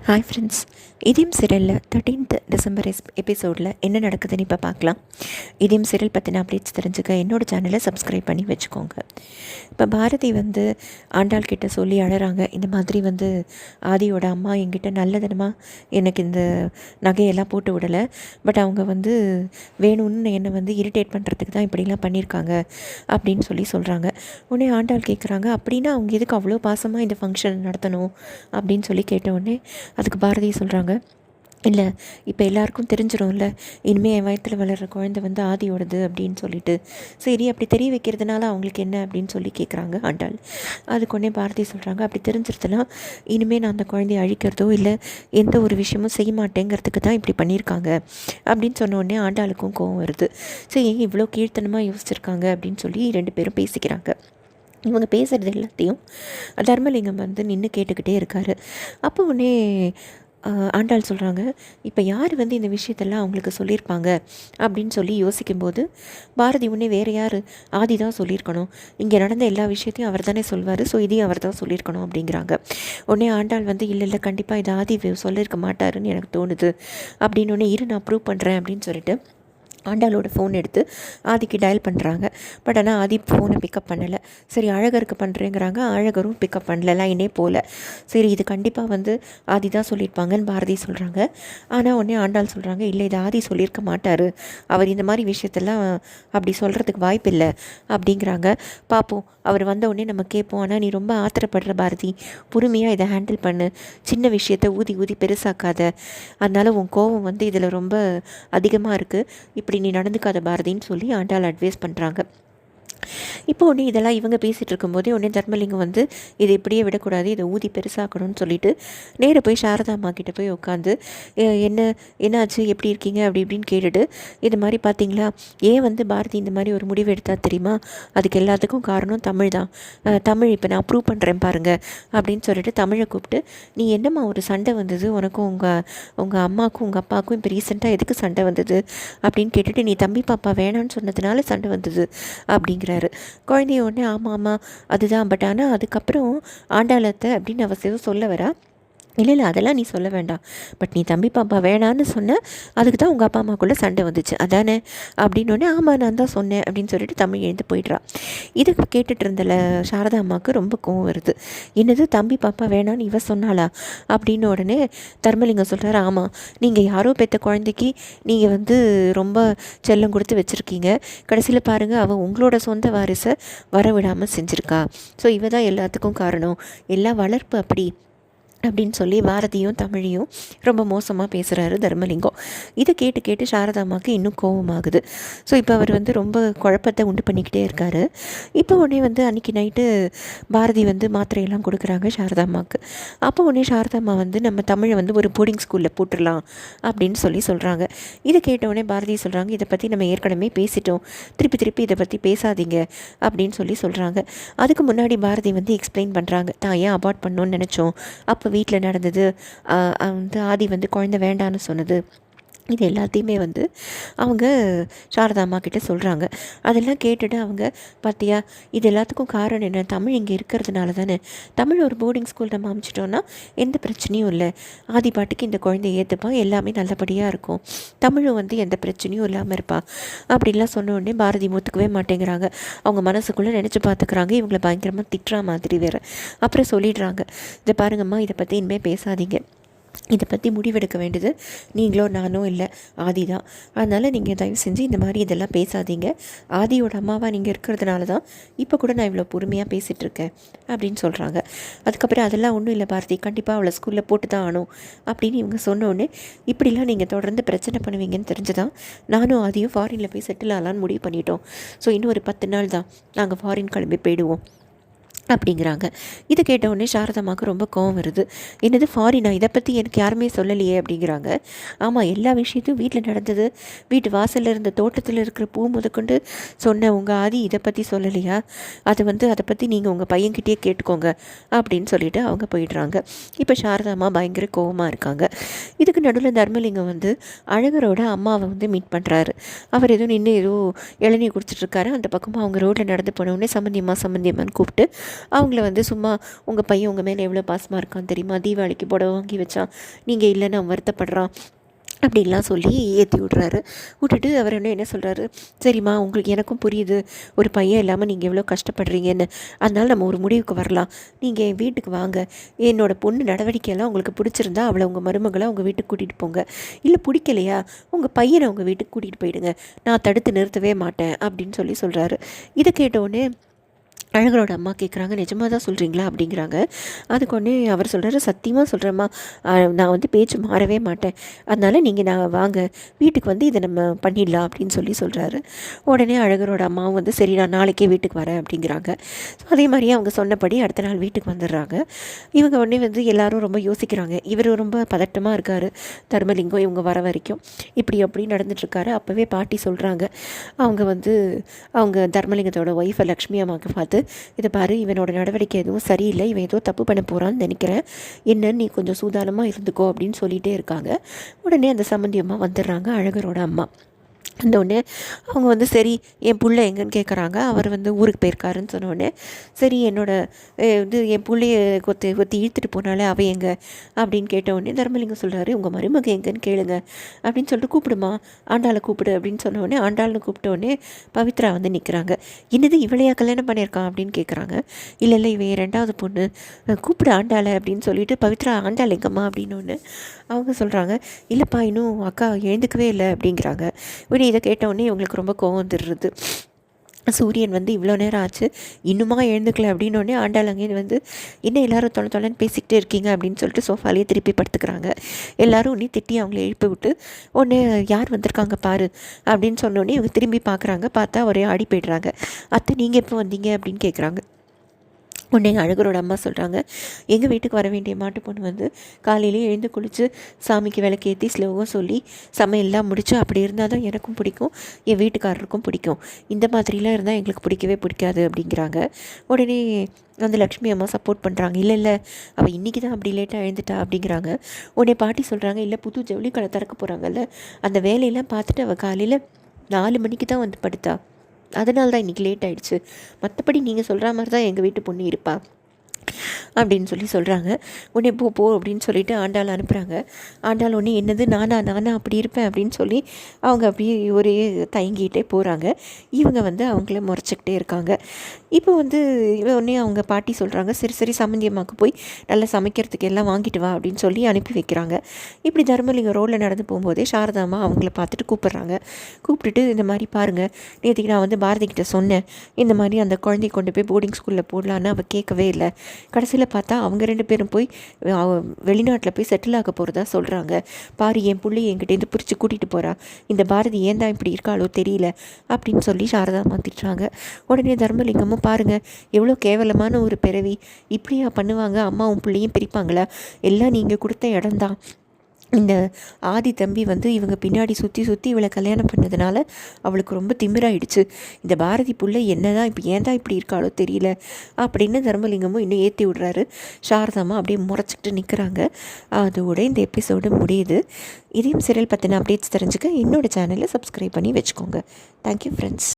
Hi friends, இதயம் சீரியலில் 13th December எபிசோடில் என்ன நடக்குதுன்னு இப்போ பார்க்கலாம். இதயம் சீரியல் பற்றின அப்டேட்ஸ் தெரிஞ்சுக்க என்னோடய சேனலை சப்ஸ்கிரைப் பண்ணி வச்சுக்கோங்க. இப்போ பாரதி ஆண்டாள் கிட்ட சொல்லி அழறாங்க. இந்த மாதிரி ஆதியோட அம்மா என்கிட்ட நல்லதனமாக எனக்கு இந்த நகையெல்லாம் போட்டு விடலை, பட் அவங்க வேணும்னு என்னை இரிட்டேட் பண்ணுறதுக்கு தான் இப்படிலாம் பண்ணியிருக்காங்க அப்படின்னு சொல்கிறாங்க. உடனே ஆண்டாள் கேட்குறாங்க, அப்படின்னா அவங்க எதுக்கு அவ்வளோ பாசமாக இந்த ஃபங்க்ஷன் நடத்தணும் அப்படின்னு கேட்ட உடனே அதுக்கு பாரதி சொல்கிறாங்க, இல்லை இப்போ எல்லாருக்கும் தெரிஞ்சிடும்ல, இனிமேல் என் வயத்தில் வளர்கிற குழந்தை ஆதியோடது அப்படின்னு சரி அப்படி தெரிய வைக்கிறதுனால அவங்களுக்கு என்ன அப்படின்னு கேட்குறாங்க ஆண்டாள். அதுக்கு உடனே பாரதி சொல்கிறாங்க, அப்படி தெரிஞ்சிருதுன்னா இனிமேல் நான் அந்த குழந்தைய அழிக்கிறதோ இல்லை எந்த ஒரு விஷயமும் செய்ய மாட்டேங்கிறதுக்கு தான் இப்படி பண்ணியிருக்காங்க அப்படின்னு சொன்ன உடனே ஆண்டாளுக்கும் கோவம் வருது. சரி இவ்வளோ கீழ்த்தனமாக யோசிச்சிருக்காங்க அப்படின்னு ரெண்டு பேரும் பேசிக்கிறாங்க. இவங்க பேசுகிறது எல்லாத்தையும் தர்மலிங்கம் நின்று கேட்டுக்கிட்டே இருக்கார். அப்போ உடனே ஆண்டாள் சொல்கிறாங்க, இப்போ யார் இந்த விஷயத்தெல்லாம் அவங்களுக்கு சொல்லியிருப்பாங்க அப்படின்னு யோசிக்கும்போது பாரதி உடனே வேறு யார், ஆதி தான் சொல்லியிருக்கணும், இங்கே நடந்த எல்லா விஷயத்தையும் அவர் தானே சொல்வார், ஸோ இதையும் அவர் தான் சொல்லியிருக்கணும் அப்படிங்கிறாங்க. உடனே ஆண்டாள் இல்லை கண்டிப்பாக இது ஆதி சொல்லியிருக்க மாட்டாருன்னு எனக்கு தோணுது அப்படின்னு உடனே இரு நான் ப்ரூவ் பண்ணுறேன் அப்படின்னு சொல்லிட்டு ஆண்டாளோட ஃபோன் எடுத்து ஆதிக்கு டயல் பண்ணுறாங்க. பட் ஆனால் ஆதி ஃபோனை பிக்கப் பண்ணலை. சரி அழகருக்கு பண்ணுறேங்கிறாங்க, அழகரும் பிக்கப் பண்ணல, லைனே போகல. சரி இது கண்டிப்பாக ஆதி தான் சொல்லியிருப்பாங்கன்னு பாரதி சொல்கிறாங்க. ஆனால் உடனே ஆண்டாள் சொல்கிறாங்க, இல்லை இது ஆதி சொல்லியிருக்க மாட்டார், அவர் இந்த மாதிரி விஷயத்தெல்லாம் அப்படி சொல்கிறதுக்கு வாய்ப்பு இல்லை அப்படிங்கிறாங்க. பார்ப்போம், அவர் வந்த உடனே நம்ம கேட்போம். ஆனால் நீ ரொம்ப ஆத்திரப்படுற பாரதி, பொறுமையாக இதை ஹேண்டில் பண்ணு, சின்ன விஷயத்தை ஊதி ஊதி பெருசாக்காத, அதனால் உன் கோபம் இதில் ரொம்ப அதிகமாக இருக்குது, இப்படி நீ நடந்துக்காத பாரதின்னு சொல்லி ஆண்டாள் அட்வைஸ் பண்ணுறாங்க. இப்போ ஒன்று இதெல்லாம் இவங்க பேசிகிட்டு இருக்கும்போதே உடனே தர்மலிங்கம் இதை இப்படியே விடக்கூடாது, இதை ஊதி பெருசாக்கணும்னு சொல்லிட்டு நேராக போய் சாரதா அம்மா கிட்டே போய் உட்காந்து என்னாச்சு எப்படி இருக்கீங்க அப்படி இப்படின்னு கேட்டுட்டு, இது மாதிரி பார்த்தீங்களா ஏன் பாரதி இந்த மாதிரி ஒரு முடிவு எடுத்தா தெரியுமா, அதுக்கு எல்லாத்துக்கும் காரணம் தமிழ் தான், தமிழ் இப்போ நான் ப்ரூவ் பண்ணுறேன் பாருங்கள் அப்படின்னு சொல்லிட்டு தமிழை கூப்பிட்டு, நீ என்னம்மா ஒரு சண்டை வந்தது உனக்கும் உங்கள் அம்மாவுக்கும் உங்கள் அப்பாவுக்கும் இப்போ ரீசெண்டாக எதுக்கு சண்டை வந்தது அப்படின்னு கேட்டுட்டு, நீ தம்பி பாப்பா வேணான்னு சொன்னதுனால சண்டை வந்தது அப்படிங்கிற குழந்தைய உடனே ஆமாம் அதுதான், பட் ஆனால் அதுக்கப்புறம் ஆண்டாளத்தை அப்படின்னு அவசியம் சொல்ல வரா. இல்லை அதெல்லாம் நீ சொல்ல வேண்டாம், பட் நீ தம்பி பாப்பா வேணான்னு சொன்ன, அதுக்கு தான் உங்கள் அப்பா அம்மாக்குள்ளே சண்டை வந்துச்சு அதானே அப்படின்னோடனே ஆமாம் நான் தான் சொன்னேன் அப்படின்னு சொல்லிட்டு தமிழ் எழுந்து போயிடுறா. இதை கேட்டுட்டு இருந்தல சாரதா அம்மாவுக்கு ரொம்ப கோவம் வருது. என்னது தம்பி பாப்பா வேணான்னு இவ சொன்னாளா அப்படின்னு உடனே தர்மலிங்கம் சொல்கிறார், ஆமாம் நீங்கள் யாரோ பெற்ற குழந்தைக்கு நீங்கள் ரொம்ப செல்லம் கொடுத்து வச்சுருக்கீங்க, கடைசியில் பாருங்கள் அவள் உங்களோட சொந்த வாரிசை வரவிடாமல் செஞ்சுருக்கா, ஸோ இவ தான் எல்லாத்துக்கும் காரணம், எல்லாம் வளர்ப்பு அப்படி அப்படின்னு சொல்லி பாரதியும் தமிழையும் ரொம்ப மோசமாக பேசுகிறாரு தர்மலிங்கம். இதை கேட்டு சாரதாம்மாவுக்கு இன்னும் கோபமாகுது. ஸோ இப்போ அவர் ரொம்ப குழப்பத்தை உண்டு பண்ணிக்கிட்டே இருக்கார். இப்போ உடனே அன்றைக்கி நைட்டு பாரதி மாத்திரையெல்லாம் கொடுக்குறாங்க சாரதாம்மாவுக்கு. அப்போ உடனே சாரதாம்மா நம்ம தமிழை ஒரு போர்டிங் ஸ்கூலில் போட்டுடலாம் அப்படின்னு சொல்கிறாங்க. இதை கேட்டவுடனே பாரதி சொல்கிறாங்க, இதை பற்றி நம்ம ஏற்கனவே பேசிட்டோம், திருப்பி இதை பற்றி பேசாதீங்க அப்படின்னு சொல்கிறாங்க. அதுக்கு முன்னாடி பாரதி எக்ஸ்பிளைன் பண்ணுறாங்க, தான் ஏன் அபார்ட் பண்ணோன்னு நினச்சோம், அப்போ வீட்டில் நடந்தது, ஆதி குழந்தை வேண்டான்னு சொன்னது, இது எல்லாத்தையுமே அவங்க சாரதா அம்மா கிட்டே சொல்கிறாங்க. அதெல்லாம் கேட்டுட்டு அவங்க, பார்த்தியா இது எல்லாத்துக்கும் காரணம் என்ன, தமிழ் இங்கே இருக்கிறதுனால தானே, தமிழ் ஒரு போர்டிங் ஸ்கூல் நம்ம அமைச்சிட்டோன்னா எந்த பிரச்சனையும் இல்லை, ஆதி பாட்டுக்கு இந்த குழந்தைய ஏற்றுப்பான், எல்லாமே நல்லபடியாக இருக்கும், தமிழும் எந்த பிரச்சனையும் இல்லாமல் இருப்பா அப்படின்லாம் சொன்ன உடனே பாரதி ஒத்துக்கவே மாட்டேங்கிறாங்க. அவங்க மனசுக்குள்ளே நினச்சி பார்த்துக்கிறாங்க, இவங்களை பயங்கரமாக திட்டுற மாதிரி வேறு. அப்புறம் சொல்லிடுறாங்க, இதை பாருங்கம்மா இதை பற்றி இனிமேல் பேசாதீங்க, இதை பற்றி முடிவெடுக்க வேண்டியது நீங்களோ நானோ இல்லை ஆதி தான், அதனால் நீங்கள் தயவு செஞ்சு இந்த மாதிரி இதெல்லாம் பேசாதீங்க, ஆதியோட அம்மாவாக நீங்கள் இருக்கிறதுனால தான் இப்போ கூட நான் இவ்வளோ பொறுமையாக பேசிகிட்ருக்கேன் அப்படின்னு சொல்கிறாங்க. அதுக்கப்புறம் அதெல்லாம் ஒன்றும் இல்லை பாரதி, கண்டிப்பாக அவளை ஸ்கூலில் போட்டு தான் ஆகணும் அப்படின்னு இவங்க சொன்னோடனே, இப்படிலாம் நீங்கள் தொடர்ந்து பிரச்சனை பண்ணுவீங்கன்னு தெரிஞ்சுதான் நானும் ஆதியும் ஃபாரினில் போய் செட்டில் ஆகலான்னு முடிவு பண்ணிட்டோம், ஸோ இன்னும் ஒரு 10 நாள் தான் நாங்கள் ஃபாரின் கிளம்பி போயிடுவோம் அப்படிங்கிறாங்க. இதை கேட்டவுடனே சாரதாமாவுக்கு ரொம்ப கோவம் வருது. என்னது ஃபாரினா, இதை பற்றி எனக்கு யாருமே சொல்லலையே அப்படிங்கிறாங்க. ஆமாம் எல்லா விஷயத்தையும் வீட்டில் நடந்தது, வீட்டு வாசலில் இருந்த தோட்டத்தில் இருக்கிற பூ முதற்கொண்டு சொன்ன உங்கள் ஆதி இதை பற்றி சொல்லலையா, அதை அதை பற்றி நீங்கள் உங்கள் பையன்கிட்டயே கேட்டுக்கோங்க அப்படின்னு சொல்லிட்டு அவங்க போயிடுறாங்க. இப்போ சாரதாமா பயங்கர கோவமாக இருக்காங்க. இதுக்கு நடுவில் தர்மலிங்கம் அழகரோட அம்மாவை மீட் பண்ணுறாரு. அவர் ஏதோ நின்று ஏதோ இளநீர் குடிச்சிட்ருக்காரு. அந்த பக்கமாக அவங்க ரோட்டில் நடந்து போனவுடனே சம்மந்தியம்மான்னு கூப்பிட்டு அவங்கள வந்து சும்மா உங்கள் பையன் உங்கள் மேலே எவ்வளோ பாசமாக இருக்கான்னு தெரியுமா, தீபாவளிக்கு புடவை வாங்கி வச்சான், நீங்கள் இல்லைன்னு அவன் வருத்தப்படுறான் அப்படின்லாம் சொல்லி ஏற்றி விட்றாரு. விட்டுட்டு அவர் என்ன சொல்கிறாரு, சரிம்மா உங்களுக்கு எனக்கும் புரியுது ஒரு பையன் இல்லாமல் நீங்கள் எவ்வளோ கஷ்டப்படுறீங்கன்னு, அதனால் நம்ம ஒரு முடிவுக்கு வரலாம். நீங்கள் என் வீட்டுக்கு வாங்க, என்னோடய பொண்ணு நடவடிக்கையெல்லாம் உங்களுக்கு பிடிச்சிருந்தா அவளை உங்கள் மருமகளை உங்கள் வீட்டுக்கு கூட்டிகிட்டு போங்க, இல்லை பிடிக்கலையா உங்கள் பையனை உங்கள் வீட்டுக்கு கூட்டிகிட்டு போயிடுங்க, நான் தடுத்து நிறுத்தவே மாட்டேன் அப்படின்னு சொல்கிறாரு. இதை கேட்டவுடனே அழகரோட அம்மா கேட்குறாங்க, நிஜமாக தான் சொல்கிறீங்களா அப்படிங்கிறாங்க. அதுக்கு ஒன்றே அவர் சொல்கிறாரு, சத்தியமாக சொல்கிறேம்மா, நான் வந்து பேச்சு மாறவே மாட்டேன், அதனால் நீங்கள் நான் வாங்க வீட்டுக்கு வந்து இதை நம்ம பண்ணிடலாம் அப்படின்னு சொல்கிறாரு. உடனே அழகரோட அம்மாவும் வந்து சரி நான் நாளைக்கே வீட்டுக்கு வரேன் அப்படிங்கிறாங்க. அதே மாதிரியே அவங்க சொன்னபடி அடுத்த நாள் வீட்டுக்கு வந்துடுறாங்க. இவங்க உடனே வந்து எல்லோரும் ரொம்ப யோசிக்கிறாங்க. இவர் ரொம்ப பதட்டமாக இருக்கார், தர்மலிங்கம் இவங்க வர வரைக்கும் இப்படி அப்படி நடந்துட்டுருக்காரு. அப்போவே பாட்டி சொல்கிறாங்க, அவங்க தர்மலிங்கத்தோட ஒய்ஃபை லக்ஷ்மி அம்மாவுக்கு பார்த்து, இதை பாரு, இவனோட நடவடிக்கை எதுவும் சரியில்லை, இவன் ஏதோ தப்பு பண்ண போகிறான்னு நினைக்கிறேன், என்னன்னு நீ கொஞ்சம் சூதானமாக இருந்துக்கோ அப்படின்னு சொல்லிகிட்டே இருக்காங்க. உடனே அந்த சம்பந்தியமாக வந்துடுறாங்க அழகரோட அம்மா. வந்தோடனே அவங்க வந்து சரி என் பிள்ளை எங்கன்னு கேட்குறாங்க. அவர் வந்து ஊருக்கு போயிருக்காருன்னு சொன்னோடனே சரி என் பிள்ளைய கொத்தி இழுத்துட்டு போனாலே அவள் எங்கே அப்படின்னு கேட்டவுடனே தர்மலிங்கம் சொல்கிறாரு, உங்கள் மருமக எங்கன்னு கேளுங்க அப்படின்னு சொல்லிட்டு கூப்பிடுமா, ஆண்டாளை கூப்பிடு அப்படின்னு சொன்னோடனே ஆண்டாள்னு கூப்பிட்டோடனே பவித்ரா வந்து நிற்கிறாங்க. என்னது இவளையா கல்யாணம் பண்ணியிருக்கான் அப்படின்னு கேட்குறாங்க. இல்லை இவன் 2வது பொண்ணு, கூப்பிடு ஆண்டாளை அப்படின்னு சொல்லிட்டு பவித்ரா ஆண்டாள் எங்கம்மா அப்படின்னு அவங்க சொல்கிறாங்க, இல்லைப்பா இன்னும் அக்கா எழுந்துக்கவே இல்லை அப்படிங்கிறாங்க. இதை கேட்டவுடனே இவங்களுக்கு ரொம்ப கோவம் வந்துடுறது. சூரியன் வந்து இவ்வளோ நேரம் ஆச்சு இன்னுமா எழுந்துக்கல அப்படின்னோடனே ஆண்டாள் அங்கே வந்து என்ன எல்லோரும் தொலைன்னு பேசிக்கிட்டே இருக்கீங்க அப்படின்னு சொல்லிட்டு சோஃபாலேயே திருப்பி படுத்துக்கிறாங்க. எல்லோரும் உடனே திட்டி அவங்கள எழுப்பி விட்டு உடனே யார் வந்திருக்காங்க பாரு அப்படின்னு சொன்னோடனே இவங்க திரும்பி பார்க்குறாங்க. பார்த்தா ஒரே ஆடி போய்ட்றாங்க. அத்தை நீங்கள் எப்போ வந்தீங்க அப்படின்னு கேட்குறாங்க. உடனே அழகரோட அம்மா சொல்கிறாங்க, எங்கள் வீட்டுக்கு வர வேண்டிய மாட்டு பொண்ணு வந்து காலையிலே எழுந்து குளித்து சாமிக்கு விளக்கேற்றி ஸ்லோவாக சொல்லி சமையல்லாம் முடித்து அப்படி இருந்தால் தான் எனக்கும் பிடிக்கும், என் வீட்டுக்காரருக்கும் பிடிக்கும், இந்த மாதிரிலாம் இருந்தால் எங்களுக்கு பிடிக்கவே பிடிக்காது அப்படிங்கிறாங்க. உடனே அந்த லக்ஷ்மி அம்மா சப்போர்ட் பண்ணுறாங்க, இல்லை அவள் இன்றைக்கி தான் அப்படி லேட்டாக எழுந்துட்டா அப்படிங்கிறாங்க. உடனே பாட்டி சொல்கிறாங்க, இல்லை புது ஜவுளி கடை திறக்க போகிறாங்கல்ல, அந்த வேலையெல்லாம் பார்த்துட்டு அவள் காலையில் 4 மணிக்கு தான் வந்து படுத்தா, அதனால தான் இன்றைக்கி லேட் ஆகிடுச்சு, மற்றபடி நீங்கள் சொல்கிற மாதிரி தான் எங்கள் வீட்டு பொண்ணு இருப்பா அப்படின்னு சொல்கிறாங்க. உடனே போ அப்படின்னு சொல்லிட்டு ஆண்டாள் அனுப்புகிறாங்க. ஆண்டாள் ஒன்று என்னது நானா அப்படி இருப்பேன் அப்படின்னு சொல்லி அவங்க அப்படியே ஒரே தயங்கிட்டே போகிறாங்க. இவங்க வந்து அவங்கள முறைச்சிக்கிட்டே இருக்காங்க. இப்போ வந்து உடனே அவங்க பாட்டி சொல்கிறாங்க, சரி சம்மந்தியம்மாவுக்கு போய் நல்லா சமைக்கிறதுக்கு எல்லாம் வாங்கிட்டு வா அப்படின்னு சொல்லி அனுப்பி வைக்கிறாங்க. இப்படி தர்மலிங்கம் ரோட்டில் நடந்து போகும்போதே சாரதாம்மா அவங்கள பார்த்துட்டு கூப்பிட்றாங்க. கூப்பிட்டுட்டு இந்த மாதிரி பாருங்கள், நேற்றுக்கு நான் வந்து பாரதிக்கிட்ட சொன்னேன், இந்த மாதிரி அந்த குழந்தைய கொண்டு போய் போர்டிங் ஸ்கூலில் போடலான்னு அவள் கேட்கவே இல்லை, கடைசியில் பார்த்தா அவங்க 2 பேரும் போய் வெளிநாட்டில் போய் செட்டில் ஆக போகிறதா சொல்கிறாங்க. பாரு என் பிள்ளைய என்கிட்டேருந்து பிரித்து கூட்டிகிட்டு போகிறா, இந்த பாரதி ஏன் தான் இப்படி இருக்காளோ தெரியல அப்படின்னு சொல்லி சாரதா மாற்றிட்டாங்க. உடனே தர்மலிங்கமும் பாருங்கள் எவ்வளோ கேவலமான ஒரு பிறவி, இப்படியா பண்ணுவாங்க, அம்மாவும் பிள்ளையும் பிரிப்பாங்களா, எல்லாம் நீங்கள் கொடுத்த இடம்தான், இந்த ஆதி தம்பி வந்து இவங்க பின்னாடி சுற்றி இவளை கல்யாணம் பண்ணதுனால அவளுக்கு ரொம்ப திமிராயிடுச்சு, இந்த பாரதி புள்ள என்ன தான் இப்போ ஏன் தான் இப்படி இருக்காளோ தெரியல அப்படின்னு தர்மலிங்கமும் இன்னும் ஏற்றி விடுறாரு. சாரதாமா அப்படியே முறைச்சிக்கிட்டு நிற்கிறாங்க. அதோட இந்த எபிசோடு முடியுது. இதையும் சீரியல் பற்றின அப்டேட்ஸ் தெரிஞ்சுக்க என்னோடய சேனலை சப்ஸ்கிரைப் பண்ணி வச்சுக்கோங்க. Thank you friends.